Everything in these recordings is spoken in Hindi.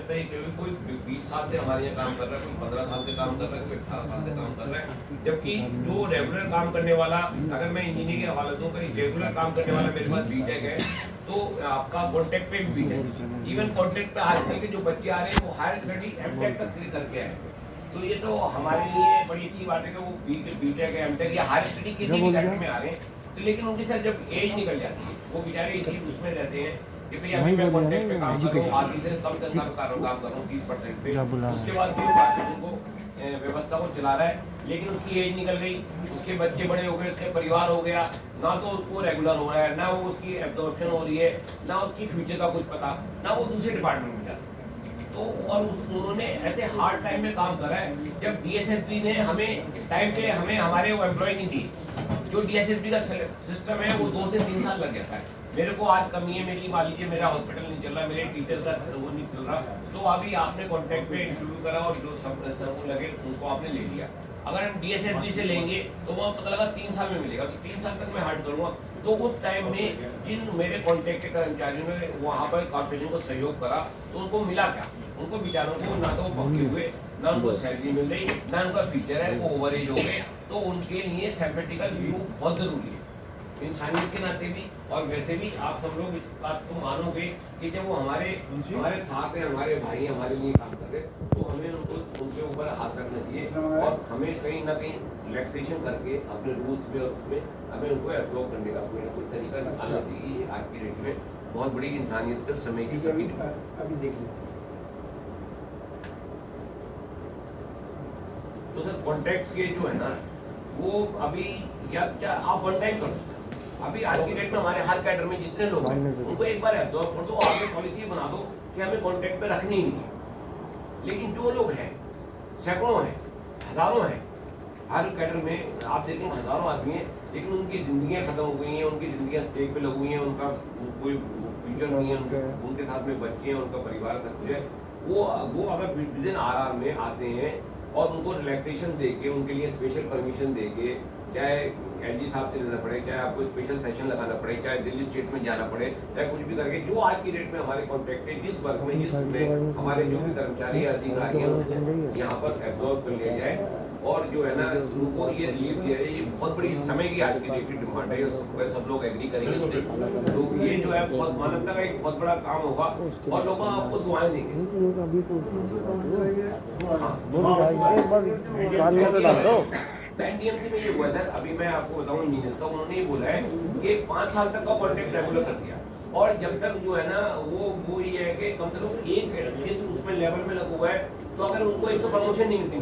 लगता है कि कोई 20 साल से हमारे यहाँ काम कर रहा है, कोई 15 साल से काम कर रहा है, कोई 18 साल से काम कर रहा है। जबकि जो रेगुलर काम करने वाला, अगर मैं इंजीनियरिंग के हवाले दूँ, कहीं रेगुलर काम करने वाला मेरे पास बीटेक है तो आपका कॉन्टेक्ट पे भी बीटेक, इवन कॉन्टेक्ट पे आजकल के जो बच्चे आ रहे हैं वो हायर स्टडी एमटेक तक करके आए हैं। तो ये तो हमारे लिए बड़ी अच्छी बात है कि वो बीटेक एमटेक या हायर स्टडी किसी भी सेक्टर में आ रहे हैं। तो लेकिन उनके साथ जब एज निकल जाती है वो बेचारे इसी उसमें रहते हैं कि भाई अभी मैं कॉन्टेक्ट पे काम कर रहा हूँ, आधी से कम तनख्वाह पे काम कर रहा हूँ 30% पे, उसके बाद भी वो कॉर्पोरेशन को व्यवस्था को चला रहा है। लेकिन उसकी एज निकल गई, उसके बच्चे बड़े हो गए, उसके परिवार हो गया, ना तो उसको रेगुलर हो रहा है, ना वो उसकी एब्जॉर्प्शन हो रही है, ना उसकी फ्यूचर का कुछ पता, ना वो दूसरे डिपार्टमेंट में जाता। तो और उन्होंने ऐसे हार्ड टाइम में काम करा है। जब डीएसएसबी ने हमें टाइम पे हमारे वो एम्प्लॉय नहीं थी, जो डीएसएसबी का सिस्टम है वो 2 से 3 साल लग जाता है। मेरे को आज कमी है, मेरी मान लीजिए मेरा हॉस्पिटल नहीं चल रहा, मेरे टीचर का वो नहीं चल रहा, तो अभी आपने कॉन्टैक्ट पे इंटरव्यू करा और जो सब लगे उनको आपने ले लिया। अगर हम डीएसएसबी से लेंगे तो वहाँ पता लगा 3 साल में मिलेगा, तो 3 साल तक मैं हार्ड करूँगा। तो उस टाइम में जिन मेरे कॉन्टैक्ट के कर्मचारियों ने वहाँ पर कॉर्पोरेशन को सहयोग करा तो उनको मिला क्या? उनको बेचारों को ना तो पक्के हुए, ना उनको सैलरी मिल रही, ना उनका फीचर है, वो ओवर एज हो गए। तो उनके लिए सैपेटिकल व्यू बहुत जरूरी है, इंसानियत के नाते भी। और वैसे भी आप सब लोग इस बात को मानोगे कि जब वो हमारे साथ हैं, हमारे भाई हमारे लिए काम कर रहे, तो हमें उनके ऊपर हाथ रखना चाहिए और हमें कहीं ना कहीं रिलैक्सेशन करके अपने रूल्स में और उसमें हमें उनको एब्जॉर्व करने का कोई ना कोई तरीका निकालना चाहिए। आज की डेट में बहुत बड़ी इंसानियत और समय की कमी है। अभी देखिए तो सर कॉन्ट्रैक्ट्स के जो है ना वो अभी या क्या आप वन टाइम कर सकते हैं। अभी आज की डेट में हमारे हर कैडर में जितने लोग हैं उनको एक बार एब्जॉर्व कर दो, आगे पॉलिसी बना दो कि हमें कॉन्ट्रैक्ट पे रखनी ही नहीं। लेकिन जो लोग हैं सैकड़ों हैं, हजारों हैं, हर कैडर में आप देखेंगे हजारों आदमी हैं, लेकिन उनकी ज़िंदगियाँ खत्म हो गई हैं, उनकी ज़िंदगियाँ स्टेज पे लगी हुई हैं, उनका कोई फ्यूचर नहीं है, उनके साथ में बच्चे हैं, उनका परिवार सब कुछ है। वो अगर विद इन आर में आते हैं और उनको रिलैक्सेशन दे के, उनके लिए स्पेशल परमिशन दे के, चाहे एलजी साहब से लेना पड़े, चाहे आपको स्पेशल सेशन लगाना पड़े, चाहे दिल्ली स्टेट में जाना पड़े, चाहे कुछ भी करके, जो आज की डेट में हमारे कॉन्ट्रैक्ट है जिस वर्ग में जिसमें हमारे जो भी कर्मचारी अधिकारी हैं उनको यहाँ पर एब्जॉर्व कर लिया जाए और जो है ना उनको ये रिलीफ दिया जाए। ये बहुत बड़ी समय की आज की डेट की डिमांड है, सब लोग एग्री करेंगे इस पर। तो ये जो है बहुत मानवता का एक बहुत बड़ा काम होगा और लोग आपको दुआएं देंगे। एनडीएमसी में ये हुआ सर, अभी मैं आपको बताऊं इंजीनियर का, उन्होंने ये बोला है कि 5 साल तक का कॉन्ट्रैक्ट रेगुलर कर दिया और जब तक जो है ना वो ये है कि कम से कम एक जिस उसमें लेवल में लगा हुआ है, तो अगर उनको एक तो प्रमोशन नहीं मिलती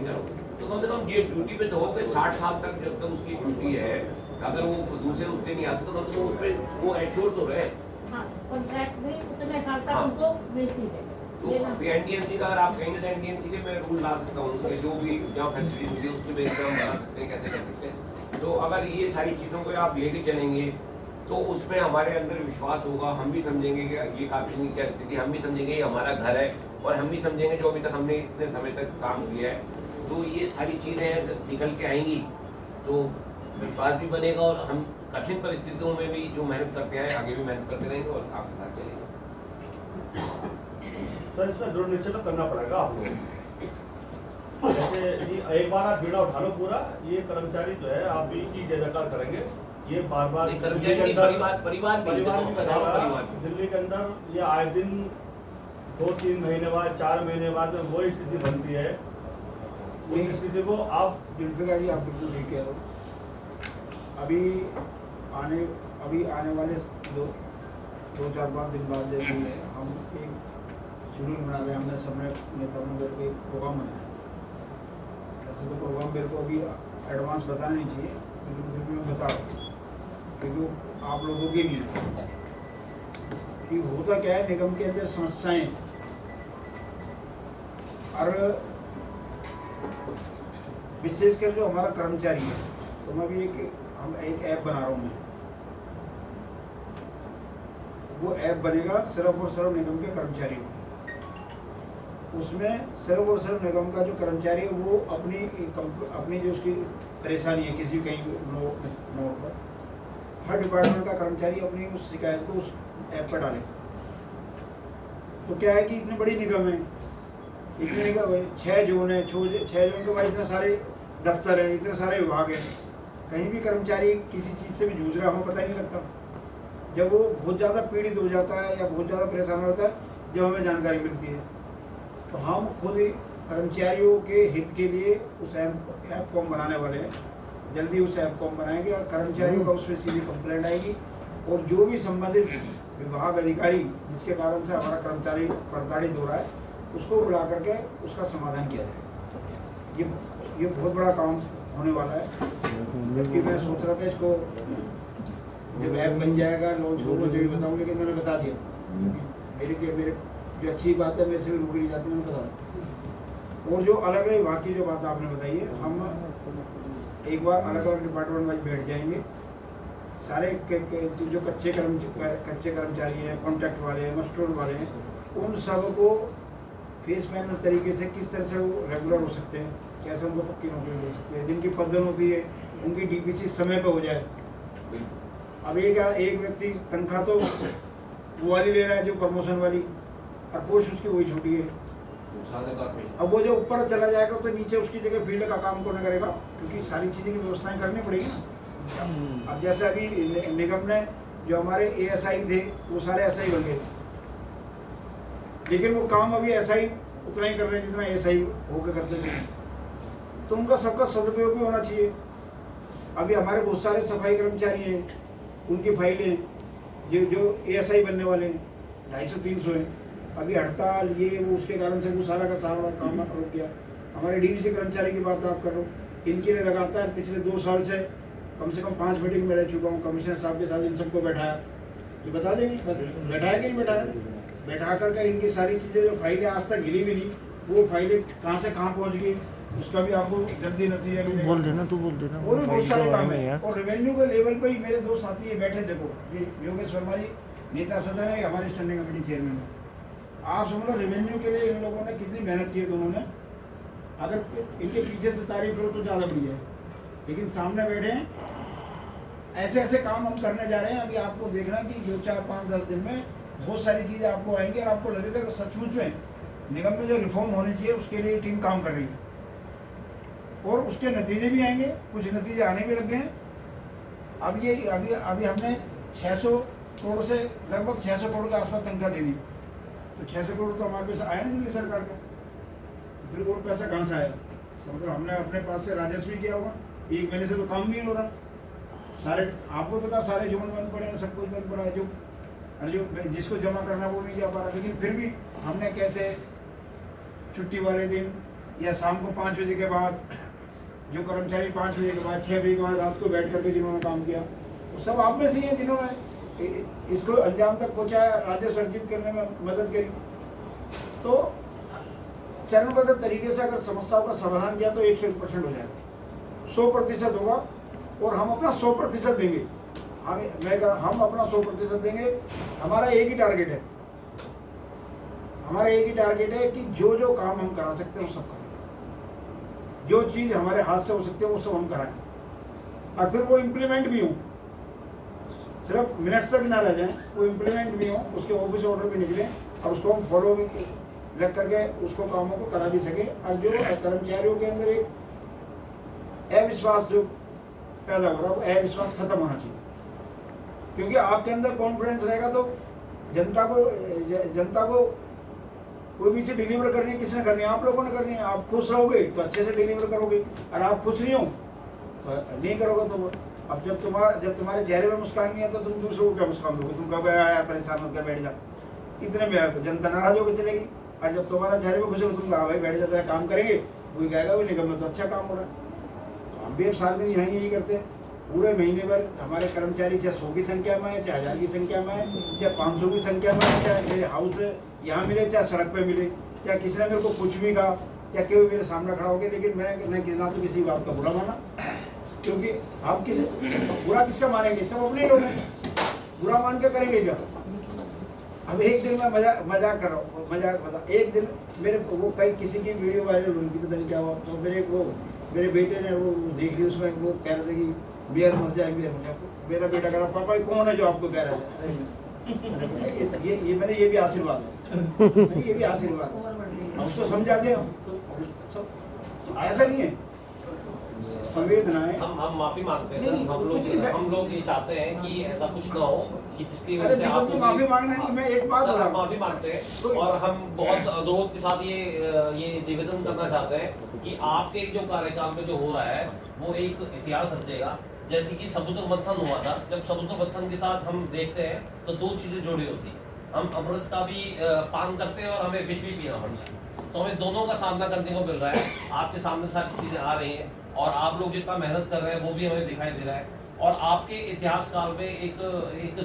तो कम से कम ये ड्यूटी पे तो हो गए 60 साल तक जब तक उसकी ड्यूटी है, अगर वो दूसरे उससे नहीं आते तो कम से कम उस पर वो एश्योर तो रहे। कॉन्ट्रैक्ट में उतने साल तक उनको मिलती है। तो एनडीएमसी का अगर आप कहेंगे तो एनडीएमसी के मैं रूल ला सकता हूँ, जो भी जहाँ फैसिलिटी मिली उसके बेस पर हम बना सकते हैं, कैसे कर सकते हैं। तो अगर ये सारी चीज़ों को आप लेके चलेंगे तो उसमें हमारे अंदर विश्वास होगा, हम भी समझेंगे कि ये काफी क्या स्थिति, हम भी समझेंगे ये हमारा घर है और हम भी समझेंगे जो अभी तक हमने इतने समय तक काम किया है। तो ये सारी चीज़ें निकल के आएंगी तो विश्वास भी बनेगा और हम कठिन परिस्थितियों में भी जो मेहनत करते हैं आगे भी मेहनत करते रहेंगे और आपके साथ चलेंगे। सर इसमें दृढ़ निश्चय तो करना पड़ेगा आपको। जैसे एक बार आप बीड़ा उठा लो पूरा, ये कर्मचारी जो है आप भी की जय जयकार करेंगे, ये बार बार परिवार दिल्ली के अंदर ये आए दिन 2-3 महीने बाद 4 महीने बाद वो स्थिति बनती है। उस स्थिति को आप जुल्फिकार जी आप बिल्कुल ठीक कह रहे हो। अभी आने वाले 2-4-5 दिन बाद जैसे हम एक शेड्यूल बना रहे हैं, हमने सबने नेताओं ने करके एक प्रोग्राम बनाया। ऐसे तो प्रोग्राम मेरे को अभी एडवांस बताना नहीं चाहिए, लेकिन फिर भी मैं बता रहा हूँ क्योंकि आप लोगों के लिए कि होता क्या है, निगम के अंदर समस्याएं और विशेषकर जो हमारा कर्मचारी है, तो मैं भी हम एक ऐप बना रहा हूँ मैं, वो ऐप बनेगा सिर्फ और सिर्फ निगम के कर्मचारी को। उसमें सिर्फ और सिर्फ निगम का जो कर्मचारी है वो अपनी जो उसकी परेशानी है किसी कहीं नोट पर, हर डिपार्टमेंट का कर्मचारी अपनी उस शिकायत को उस ऐप पर डाले। तो क्या है कि इतनी बड़ी निगम है इतने का 6 जोन है, 6 जोन के बाद इतने सारे दफ्तर हैं, इतने सारे विभाग हैं, कहीं भी कर्मचारी किसी चीज़ से भी जूझ रहा हमें पता ही नहीं लगता। जब वो बहुत ज़्यादा पीड़ित हो जाता है या बहुत ज़्यादा परेशान होता है, जब हमें जानकारी मिलती है, तो हम खुद ही कर्मचारियों के हित के लिए उस ऐप को हम बनाने वाले हैं। जल्दी उस ऐप को हम बनाएंगे और कर्मचारियों का उसमें सीधी कंप्लेंट आएगी और जो भी संबंधित विभाग अधिकारी जिसके कारण से हमारा कर्मचारी प्रताड़ित हो रहा है, उसको बुला करके उसका समाधान किया जाए। ये बहुत बड़ा काम होने वाला है। जबकि मैं सोच रहा था इसको जब ऐप बन जाएगा लॉन्च होगा जो भी बताऊँ, लेकिन मैंने बता दिया। मेरे जो अच्छी बात है मेरे से भी रुक नहीं जाती, मैंने बता दिया। और जो अलग अलग बाकी जो बात आपने बताई है, हम एक बार अलग अलग डिपार्टमेंट वाइज बैठ जाएंगे। सारे जो कच्चे कर्मचारी हैं, कॉन्ट्रैक्ट वाले हैं, मस्टोर वाले हैं, उन सब को फेस मैनर तरीके से किस तरह से वो रेगुलर हो सकते हैं, कैसे उनको पक्की नौकरी मिल सकती है, जिनकी पदोन्नति है उनकी डीपीसी समय पर हो जाए। अब एक व्यक्ति तनख्वाह तो वो वाली ले रहा है जो प्रमोशन वाली, और पोस्ट उसकी वही छूटी है। अब वो जो ऊपर चला जाएगा तो नीचे उसकी जगह फील्ड का काम कौन करेगा, क्योंकि सारी चीज़ें की व्यवस्थाएं करनी पड़ेगी। अब जैसे अभी निगम ने जो हमारे एएसआई थे वो सारे एसआई बन गए, लेकिन वो काम अभी एसआई उतना ही कर रहे हैं जितना एएसआई होकर करते थे, तो उनका सबका सदुपयोग भी होना चाहिए। अभी हमारे बहुत सारे सफाई कर्मचारी हैं, उनकी फाइलें जो एएसआई बनने वाले हैं 250-300 हैं, अभी हड़ताल ये वो उसके कारण से वो सारा का सारा काम रोक गया। हमारे डीवीसी कर्मचारी की बात आप कर रहे हो, इनके लिए लगातार पिछले 2 साल से कम से कम 5 मीटिंग में रह चुका हूँ। कमिश्नर साहब के साथ इन सबको बैठाया, ये बता देंगे बैठाया कि नहीं बैठाया, बैठा करके इनकी सारी चीज़ें जो फाइलें आज तक हिली भी नहीं, वो फाइलें कहाँ से कहाँ पहुँच गई उसका भी आपको जल्दी नतीजा बोल देना, तू बोल देना। और भी बहुत सारे काम है। और रेवेन्यू के लेवल पे ही मेरे 2 साथी ये बैठे, देखो ये योगेश वर्मा जी नेता सदन है, हमारी स्टैंडिंग कमेटी चेयरमैन है। आप समझ लो रेवेन्यू के लिए इन लोगों ने कितनी मेहनत की है दोनों ने। अगर इनके पीछे से तारीफ करो तो ज़्यादा बढ़िया है, लेकिन सामने बैठे हैं, ऐसे ऐसे काम हम करने जा रहे हैं। अभी आपको देखना कि जो 4-5-10 दिन में बहुत सारी चीज़ें आपको आएंगी और आपको लगेगा कि सचमुच में निगम में जो रिफॉर्म होने चाहिए उसके लिए टीम काम कर रही है और उसके नतीजे भी आएंगे। कुछ नतीजे आने भी लग गए हैं। अभी हमने 600 करोड़ से लगभग 600 करोड़ के आसपास तनख्वाह दे दी, तो 600 करोड़ तो हमारे पास आया नहीं दिल्ली सरकार का, फिर और पैसा कहाँ से आया? मतलब हमने अपने पास से राजस्व भी किया होगा। 1 महीने से तो काम भी नहीं हो रहा, सारे आपको पता सारे जोन बंद पड़े हैं, सब कुछ बंद पड़ा है। जो जिसको जमा करना वो नहीं जा पा रहा, लेकिन फिर भी हमने कैसे छुट्टी वाले दिन या शाम को 5 बजे के बाद, जो कर्मचारी 5 बजे के बाद 6 बजे के बाद रात को बैठ करके जिन्होंने काम किया, वो सब आप में से ही है जिन्होंने इसको अंजाम तक पहुँचाया, राजस्व अर्जित करने में मदद करी। तो चरणबद्ध तरीके से अगर समस्याओं का समाधान किया तो 101% हो जाएगा, 100% होगा। और हम अपना 100% देंगे। हम अपना 100% देंगे। हमारा एक ही टारगेट है, कि जो जो काम हम करा सकते हैं वो सब करें। जो चीज़ हमारे हाथ से हो सकती है वो सब हम कराएं, और फिर वो इम्प्लीमेंट भी हो, सिर्फ मिनट्स तक ना रह जाएं, वो इम्प्लीमेंट भी हो, उसके ऑफिस ऑर्डर भी निकले और उसको हम फॉलो भी रख करके उसको कामों को करा भी सके। और जो कर्मचारियों के अंदर एक अविश्वास जो पैदा हो रहा है, वो अविश्वास खत्म होना चाहिए। क्योंकि आपके अंदर कॉन्फिडेंस रहेगा तो जनता को कोई भी चीज़ डिलीवर करनी है, किसने करनी है? आप लोगों ने करनी है। आप खुश रहोगे तो अच्छे से डिलीवर करोगे, और आप खुश नहीं हो तो नहीं करोगे। तो अब जब तुम्हारे चेहरे में मुस्कान नहीं है तो तुम दूसरों को क्या मुस्कान दोगे? तुम कहोगे यार परेशान मत कर, बैठ जा, इतने में जनता नाराज होकर चलेगी। और जब तुम्हारा चेहरे में खुश होगा, तुम कहा भाई बैठ जाता है, काम करेंगे, वही कहेगा भाई निगम में तो अच्छा काम हो रहा है। तो हम भी अब सारे दिन यहाँ यही करते हैं। पूरे महीने भर हमारे कर्मचारी चाहे 100 की संख्या में है, चाहे 1000 की संख्या में है, चाहे 500 की संख्या में है, चाहे मेरे हाउस में यहाँ मिले, चाहे सड़क पे मिले, चाहे किसी ने मेरे को कुछ भी कहा, चाहे कोई मेरे सामने खड़ा हो गया, लेकिन मैं किसी तो किसी बात का बुरा माना। क्योंकि आप बुरा किसका मानेंगे? सब अपने लोग हैं, बुरा मान के करेंगे क्या? अब एक दिन मैं मजाक कर रहा हूँ, मजाक बता, एक दिन मेरे वो कई किसी की वीडियो वायरल हुई थी, पता नहीं क्या हुआ, तो मेरे बेटे ने वो देख ली, उसमें वो कह रहे थे कि मेयर मर जाए, मेयर मर जाए। मेरा बेटा कह रहा पापा ये कौन है जो आपको कह रहा है? ये मेरे ये भी आशीर्वाद है, ये भी आशीर्वाद है। उसको समझाते हैं तो सब ऐसा नहीं है संवेदनाएं। हम माफी मांगते हैं नहीं, सर। हम लोग ये चाहते हैं कि ऐसा कुछ ना हो कि जिसकी अरे वजह से देखो, आप तो माफी मांगने की मैं एक बात सर, बता हम रहा हूं। माफी मांगते हैं और हम बहुत अनुरोध के साथ ये निवेदन करना चाहते हैं कि आपके जो कार्यकाल में जो हो रहा है वो एक इतिहास रचेगा। जैसे कि समुद्र मंथन हुआ था, जब समुद्र मंथन के साथ हम देखते हैं तो दो चीजें जुड़ी होती हैं। हम अमृत का भी पान करते हैं और हमें विष भी पीना पड़ता है। तो हमें दोनों का सामना करने को मिल रहा है। आपके सामने सारी चीजें आ रही हैं और आप लोग जितना मेहनत कर रहे हैं वो भी हमें दिखाई दे रहा है। और आपके इतिहास काल में एक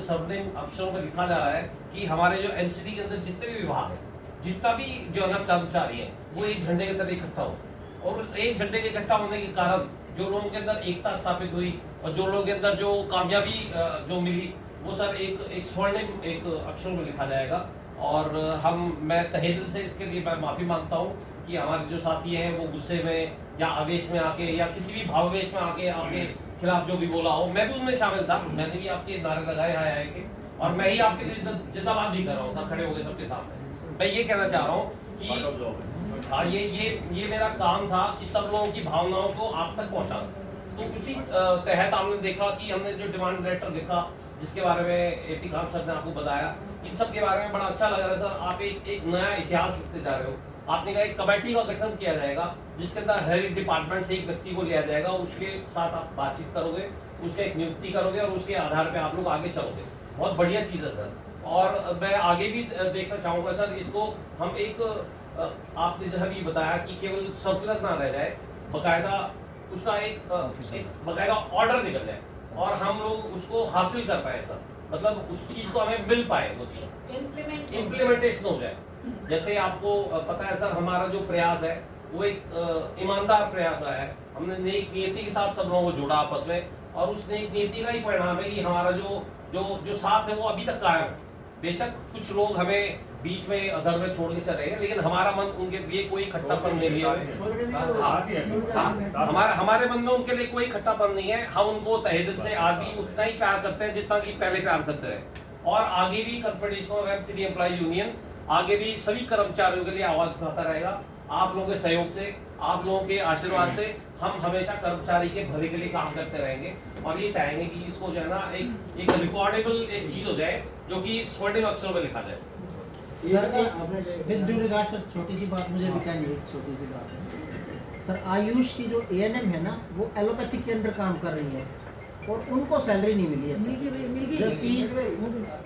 स्वर्णिम अक्षरों में लिखा जा रहा है कि हमारे जो एनसीडी के अंदर जितने भी विभाग हैं, जितना भी जो है कर्मचारी है, वो एक झंडे के तरह इकट्ठा हो। और एक झंडे के इकट्ठा होने के कारण जो लोगों के अंदर एकता स्थापित हुई और जो लोगों के अंदर जो कामयाबी जो मिली, वो सर एक स्वर्णिम एक अक्षरों में लिखा जाएगा। और मैं तहे दिल से इसके लिए मैं माफी मांगता हूँ कि हमारे जो साथी हैं वो गुस्से में या आवेश में आके या किसी भी भावावेश में आके आपके खिलाफ जो भी बोला हो, मैं भी उनमें शामिल था। मैंने भी आपके नारे लगाए हाय के, और मैं ही आपके लिए जिंदाबाद भी कर रहा हूँ सर, खड़े हो गए सबके सामने। मैं ये कहना चाह रहा हूँ कि हाँ, ये मेरा काम था कि सब लोगों की भावनाओं को आप तक पहुँचा। तो उसी तहत हमने देखा कि हमने जो डिमांड लेटर लिखा, जिसके बारे में एपी खान सर ने आपको बताया, इन सब के बारे में बड़ा अच्छा लग रहा था। आप एक नया इतिहास लिखते जा रहे हो। आपने कहा एक कमेटी का गठन किया जाएगा जिसके अंदर हर एक डिपार्टमेंट से एक व्यक्ति को लिया जाएगा, उसके साथ आप बातचीत करोगे, उसके एक नियुक्ति करोगे और उसके आधार पे आप लोग आगे चलोगे। बहुत बढ़िया चीज़ है सर। और मैं आगे भी देखना चाहूँगा सर, इसको हम एक आपने जैसा भी बताया कि केवल सर्कुलर ना रह जाए, बाकायदा उसका एक बाकायदा ऑर्डर निकल जाए और हम लोग उसको हासिल कर पाए सर। मतलब उस चीज़ को हमें मिल पाए, वो चीज़ इम्प्लीमेंटेशन हो जाए। जैसे आपको पता है सर, हमारा जो प्रयास है वो एक ईमानदार प्रयास रहा है। हमने नेक नियति के साथ सब लोगों को जोड़ा आपस में, और उस नेक नियति का ही परिणाम है कि हमारा जो साथ है वो अभी तक कायम है। बेशक कुछ लोग हमें बीच में अधर में छोड़ के चले गए, लेकिन हमारा मन उनके लिए कोई खट्टापन नहीं लिया। हमारे मन में उनके लिए कोई खट्टापन नहीं है। हम उनको तहे दिल से आज भी उतना ही प्यार करते हैं जितना कि पहले प्यार करते रहे। और आगे भी confederation of MCD employ union आगे भी सभी कर्मचारियों के लिए आवाज उठाता रहेगा। आप लोगों के सहयोग से, आप लोगों के आशीर्वाद से हम हमेशा कर्मचारी के भले के लिए काम करते रहेंगे। और ये चाहेंगे कि इसको जो है ना एक रिकॉर्डेबल एक चीज हो जाए जो कि स्वर्णिम अक्षरों में लिखा जाए। Sir with due regard sir, छोटी सी बात मुझे भी कहनी है, एक छोटी सी बात है सर। आयुष की जो एएनएम है ना, वो एलोपैथिक के अंडर काम कर रही है और उनको सैलरी नहीं मिली है सर, जबकि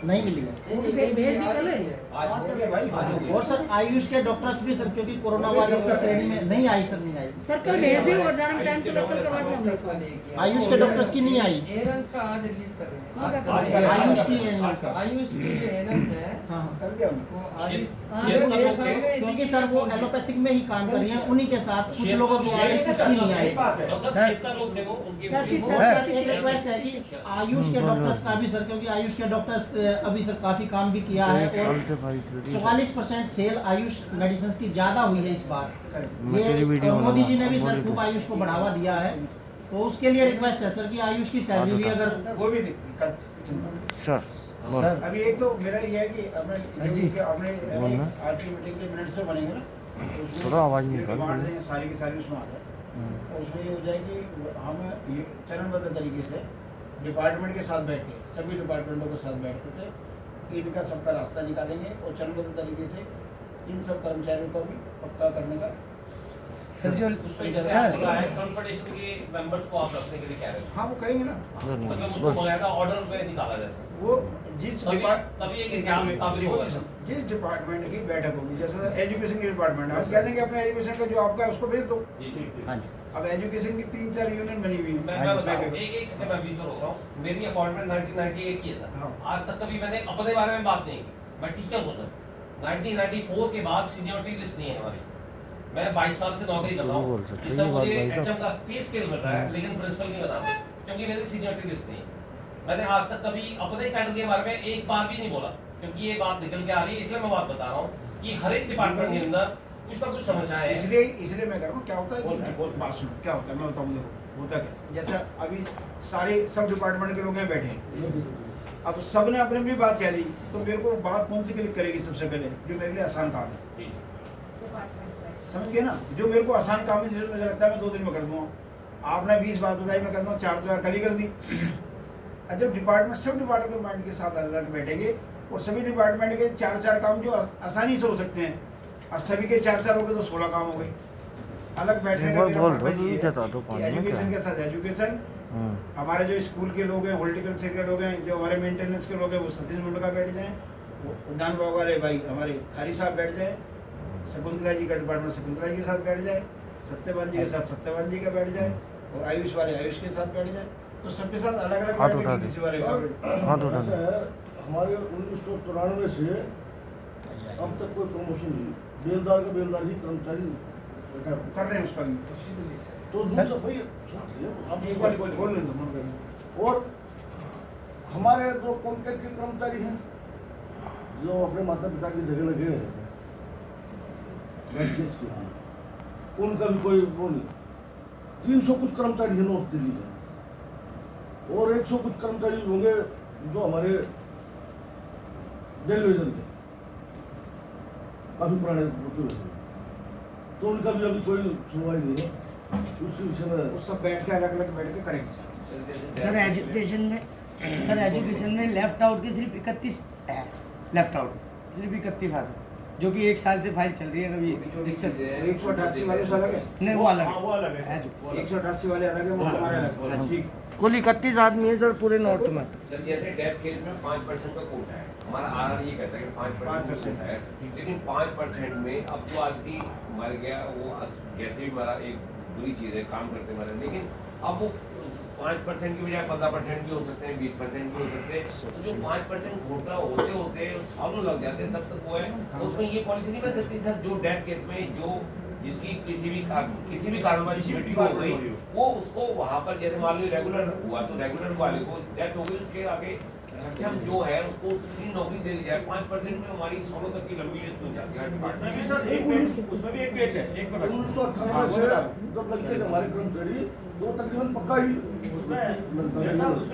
नहीं मिली है। और सर आयुष के डॉक्टर्स भी सर, क्योंकि कोरोना वालों की श्रेणी में नहीं आई सर, नहीं आई सर। कल भेज दी और टाइम पे डॉक्टर करवा देंगे। आयुष के डॉक्टर्स की नहीं आई। एएनएम्स का आज रिलीज कर रहे हैं। आयुष की है, आयुष की जो एएनएम्स है हाँ कर दिया वो आज क्योंकि सर वो एलोपैथिक में ही काम कर रही हैं। उन्हीं के साथ कुछ लोगों की आई, कुछ की नहीं आई। सर एक रिक्वेस्ट है कि आयुष के डॉक्टर्स का भी सर, क्योंकि आयुष के डॉक्टर्स अभी सर काफी काम भी किया है और 44% सेल आयुष मेडिसिन की ज्यादा हुई है इस बार। ये और मोदी जी ने भी सर खूब आयुष को बढ़ावा दिया है, तो उसके लिए रिक्वेस्ट है सर कि आयुष की सैलरी भी अगर वो भी सर अभी एक तो मेरा ये है कि अपने आज की मीटिंग के मिनट्स तो बनेंगे ना, थोड़ा आवाज नहीं डिमांड सारी की सारी उसमें आ जाए। और उसमें ये हो जाए कि हम ये चरणबद्ध तरीके से डिपार्टमेंट के साथ बैठ के, सभी डिपार्टमेंटों के साथ बैठ करके इनका सबका रास्ता निकालेंगे और चरणबद्ध तरीके से इन सब कर्मचारियों को भी पक्का करने का सर जो कॉन्फिडेंस के मेंबर्स को आप रखने के लिए कह रहे हैं। हाँ वो करेंगे ना, मतलब उसको बकायदा ऑर्डर पे निकाला जाए। वो जिस तभी एक इतिहास स्थापित होगा सर। जिस डिपार्टमेंट की बैठक होगी, जैसे एजुकेशन की डिपार्टमेंट है, हम कह देंगे अपने एजुकेशन का जो आपका है उसको भेज दो। अब एजुकेशन की 3-4 यूनियन बनी हुई है। मैं बता रहा हूं, एक सेकंड मैं बीच में रोक रहा हूं। मेरी अपॉइंटमेंट 1998 की है सर। हाँ। आज तक कभी मैंने अपने बारे में बात नहीं की। मैं टीचर हूं सर। 1994 के बाद सीनियरिटी लिस्ट नहीं है हमारी। मैं 22 साल से नौकरी कर रहा हूं। इस समय मुझे एचएम का पे स्केल मिल रहा है, लेकिन प्रिंसिपल नहीं बता रहा क्योंकि मेरी सीनियरिटी लिस्ट नहीं है। मैंने आज तक कभी अपने कैडर के बारे में एक बार भी नहीं बोला, क्योंकि ये बात निकल के आ रही है। इसलिए मैं बात बता रहा हूँ कि हर एक डिपार्टमेंट के अंदर कुछ ना कुछ समस्याएं हैं। इसलिए मैं कह रहा हूँ क्या होता है कि बात सुनो, क्या होता है मैं बताऊँ। देखो होता क्या, जैसा अभी सारे सब डिपार्टमेंट के लोग यहाँ बैठे हैं, अब सब ने अपनी अपनी बात कह दी, तो मेरे को बात कौन सी क्लिक करेगी सबसे पहले, जो मेरे लिए आसान काम है। समझ गए ना। जो मेरे को आसान काम है, जिसमें मुझे लगता है मैं 2 दिन में कर दूँगा, आपने 20 बात बताई, मैं कर दूँगा 4 तो यार कल ही कर दी। और जब डिपार्टमेंट सब डिपार्टमेंट के साथ अलग बैठेंगे और सभी डिपार्टमेंट के 4-4 काम जो आसानी से हो सकते हैं और सभी के 4-4 हो गए तो 16 काम हो गए। अलग बैठने का एजुकेशन के साथ एजुकेशन, हमारे जो स्कूल के लोग हैं, हॉर्टिकल्चर के लोग हैं, जो हमारे मेंटेनेंस के लोग हैं वो सतीश मुंडा बैठ जाएँ, उद्यान बाबू वाले भाई हमारे खारी साहब बैठ जाए, शकुंतला जी का डिपार्टमेंट शकुंतला जी के साथ बैठ जाए, सत्यवान जी के साथ सत्यवान जी का बैठ जाए और आयुष वाले आयुष के साथ बैठ जाए। तो सबके साथ अलग अलग बैठ के किसी वाले का ऐसा है, हमारे 1994 से अब तक कोई प्रमोशन नहीं, बेलदार का बेलदार ही कर्मचारी कर रहे हैं उसका भी। तो दूसरा भाई आप एक बार बोल लें तो मन करें। और हमारे जो कॉन्ट्रैक्ट के कर्मचारी हैं जो अपने माता पिता की जगह लगे हैं केस के यहाँ, उनका भी कोई वो नहीं। 300 कुछ कर्मचारी हैं नॉर्थ दिल्ली में और 100 कुछ कर्मचारी होंगे जो हमारे रेलवे के काफी पुराने वकील हैं, तो उनका भी अभी कोई सुनवाई नहीं है उसके विषय में। वो सब बैठ के अलग अलग बैठ के करेंगे। सर एजुकेशन में लेफ्ट आउट के सिर्फ 31 है, लेफ्ट आउट सिर्फ 31 आते, जो कि 1 साल से फाइल चल रही है। कभी डिस्कस 188 वाले से अलग है, नहीं वो अलग वो अलग है। 188 वाले अलग है, वो हमारे अलग है। ठीक, कुल 31 आदमी है सर पूरे नॉर्थ में। सर जैसे डेथ केस में 5% का कोटा है, हमारा आर ये कहता है कि 5% है, लेकिन 5% में अब तो आदमी मर गया, वो जैसे भी मरा एक बुरी चीज़ है, काम करते मरा, लेकिन अब वो 5% की बजाय 15% भी हो सकते हैं, 20% भी हो सकते हैं। तो जो 5% घोटाला होते होते सालों लग जाते हैं, तब तक वो है। तो उसमें ये पॉलिसी नहीं बन सकती सर, जो डेथ केस में जो जिसकी किसी भी कारणवश मृत्यु हो गई, वो उसको वहाँ पर जैसे मान लो रेगुलर हुआ तो रेगुलर वाले को डेथ हो गई, उसके आगे सक्षम जो है उसको उतनी नौकरी दे दी जाए। 5% में हमारी सालों तक की लंबी लिस्ट हो जाती है डिपार्टमेंट में। सर एक पेज, उसमें भी एक पेज है, एक मिनट। 1998 से जब लगते थे हमारे कर्मचारी तो तकरीबन पक्का ही उसमें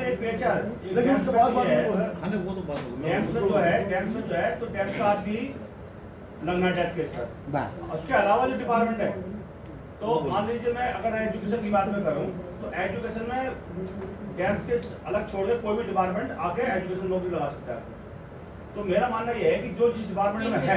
एक पेज है, लेकिन उसके बाद वो है टैक्स में जो है तो टैक्स का आदमी लगना डेथ केस पर। उसके अलावा जो डिपार्टमेंट है, तो मान लीजिए मैं अगर एजुकेशन की बात में करूं तो एजुकेशन में टैक्स केस अलग छोड़ के कोई भी डिपार्टमेंट आके एजुकेशन नौकरी लगा सकता है। तो मेरा मानना ये है कि जो जिस डिपार्टमेंट में है,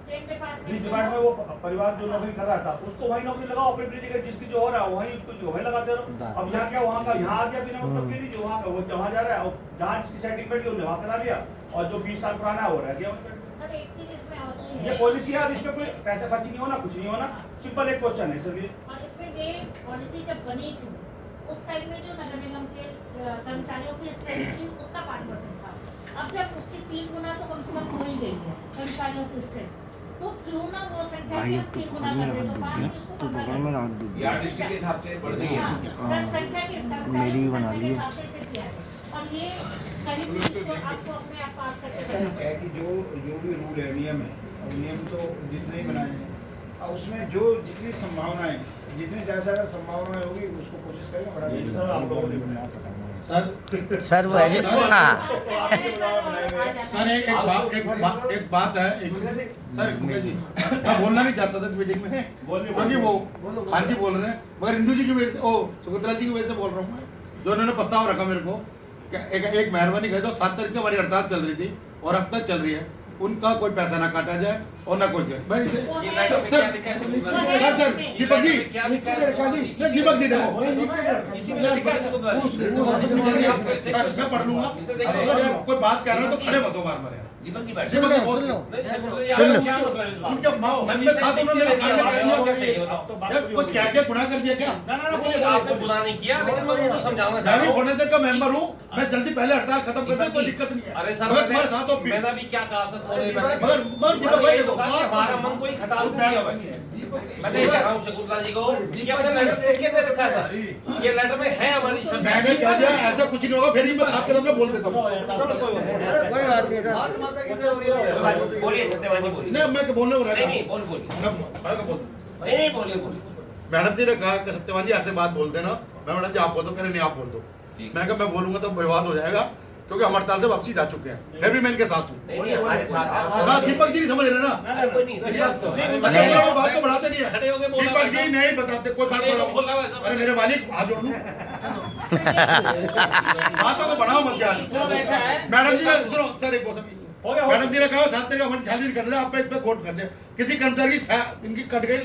जिस डिपार्टमेंट में वो परिवार जो नौकरी कर रहा था उसको वही नौकरी लगाओ, अपनी जगह जिसकी जो हो रहा है वही उसको जो वही लगाते रहो। अब यहाँ क्या वहाँ का यहाँ आ गया बिना मतलब के लिए, वहाँ का वो जहाँ जा रहा है और जहाँ जिसकी सेटिंग बैठ गई वहाँ करा लिया, और जो 20 साल पुराना है वो रह गया। सर एक चीज इसमें होती है, ये पॉलिसी है, इस पे कोई पैसा खर्च नहीं होना, कुछ नहीं होना, सिंपल एक क्वेश्चन है सर ये। और इसमें ये पॉलिसी जब बनी थी उस टाइम में जो नगर निगम के कर्मचारियों की स्ट्रेंथ थी उसका 5% था। अब जब उसकी 3 गुना तो कम से कम हो ही गई है कर्मचारियों की स्ट्रेंथ, तो क्यों ना वो संख्या की हम 3 गुना कर दें, तो 5 उसको यार डिस्ट्रिक्ट के हिसाब से बढ़ गई है। संख्या के कर्मचारियों की संख्या के हिसाब से इसे किया है। और ये कहीं भी इसको आपको अपने आप पास करके ऐसा करना है कि जो भी रूल है, नियम है, और नियम तो जिसने ही बनाए हैं, और उसमें जो जितनी संभावनाएं, जितनी ज़्यादा संभावनाएं होगी उसको कोशिश करेंगे बढ़ा देंगे। सर वो है सर एक बात है सर मुकेश जी, मैं बोलना नहीं चाहता था इस मीटिंग में क्योंकि वो खान जी बोल रहे हैं, मगर इंदू जी की वजह से, ओ शकुंतला जी की वजह से बोल रहा हूँ मैं, जो उन्होंने प्रस्ताव रखा मेरे को एक मेहरबानी कर दो। 7 तारीख से हमारी हड़ताल चल रही थी और अब तक चल रही है, उनका कोई पैसा ना काटा जाए और ना कोई जाए। दीपक जी दीपक जी देखो मैं पढ़ लूंगा, अगर कोई बात कर रहे हो तो खड़े मत हो बार बार। दीपक की बात दीपक जी बोल लो, उनके मन में था तो उन्होंने कुछ क्या गुनाह कर दिया क्या? आपने गुनाह नहीं किया, लेकिन मैं तो समझाना चाह मैं रहा भी हूँ। फोर्नेचर का मेंबर हूँ, मैं जल्दी पहले हड़ताल खत्म कर दूं, कोई दिक्कत नहीं है। अरे सर मगर साथ हो मैंने भी क्या कहा सर, मगर दीपक भाई देखो हमारा मन कोई खटास नहीं किया भाई। मैं नहीं कह रहा हूँ शकुंतला जी को कि अपने लेटर देख के दे रखा था, ये लेटर में है हमारी शर्त। मैंने कह दिया ऐसा कुछ नहीं होगा, फिर भी मैं आपके सामने बोल देता हूँ। कोई बात नहीं सर। बोलिए सत्यवान जी बोलिए। नहीं मैं बोलने को रहता नहीं बोलिए नहीं बोलिए। मैडम जी ने कहा कि सत्यवान जी ऐसे बात बोल देना, मैं मैडम जी आप बोल दो, कह रहे नहीं आप बोल दो। मैं कहा मैं बोलूंगा तो विवाद हो जाएगा, क्योंकि हम हड़ताल से वापसी जा चुके हैं, मैं भी मैं इनके साथ हूँ। नहीं हमारे साथ है। हाँ, दीपक जी नहीं समझ रहे ना, अरे कोई नहीं अच्छा बात तो बढ़ाते नहीं खड़े होके है, बोलना दीपक जी नहीं बताते कोई बात खड़े होके बढ़ाओ। बोलना वैसा। अरे मेरे मालिक हाथ जोड़ लूं, बातों को बढ़ाओ मत यार। मैडम जी ने सुनो सर, एक मौसम मैडम जी ने कहा 7 तारीख को हमारी सैलरी कर दे, आप पे इस पे कोर्ट कर दे, किसी कर्मचारी की इनकी कट गई